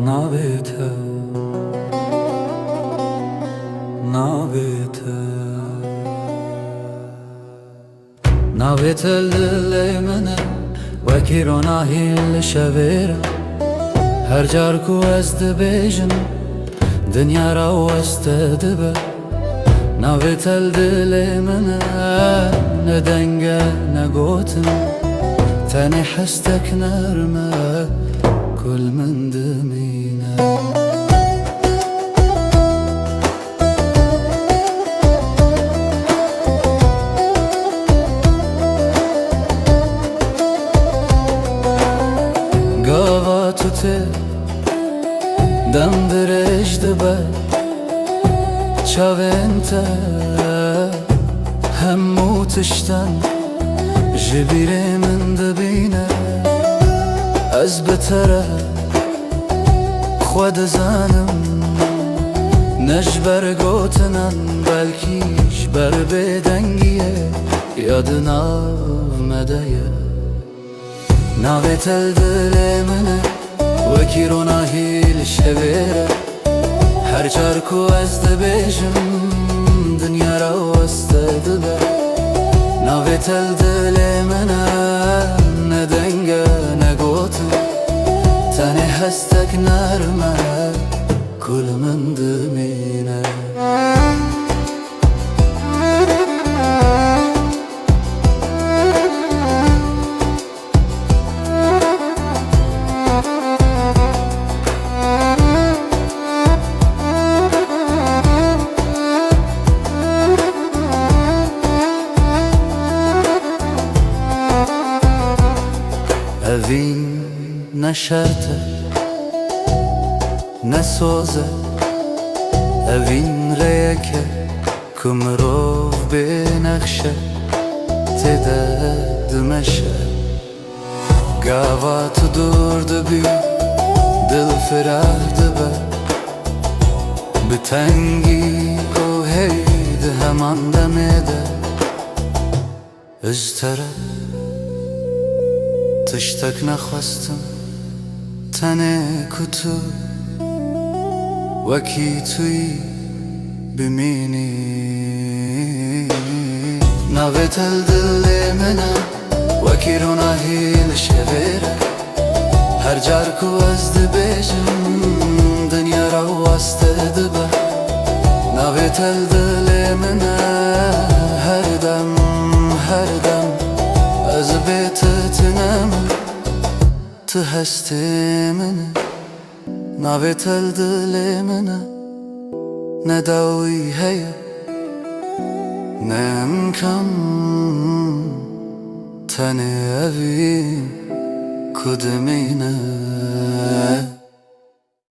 نابته نابته نابته لمنه وكيرونا هيل شويرا هر جاركو از دبيجن دنيا را واستدبه نابته لمنه ندنگه نگوتن تاني حستك نرمه كل من دمينا قاواتو تي دم درج دبا چاوين تا همو تشتن جبيري من دبينه از بتره خود زنم نجبر گوتنن بلکیش بر بدنگیه یاد نامده ناوی تل دل منه وکی رو ناهیل شویره هر چارکو از دبیجم دنیا را وسته دبه ناوی تل دل منه ندنگه نگوتن تاني هستك نرمه كل من دمينه اوین نشرته نسوزه اوین ریکه کمروف بنخشه تده دمشه قاوات دور دبی دل فرح دبه بتنگی او هید همان دمیده ازتره تشتك نخواستم تنه کتو وکی توی بمینی ناوی تل دل منه وکی رو ناهیل شویره هر جارکو از دبیجم دنیا را واسته دبه ناوی تل دل منه هر دم از بیتت نمه تو هستی منه ناوی تل دل منه نداوی هیا نمکم تنه اوی کدمینه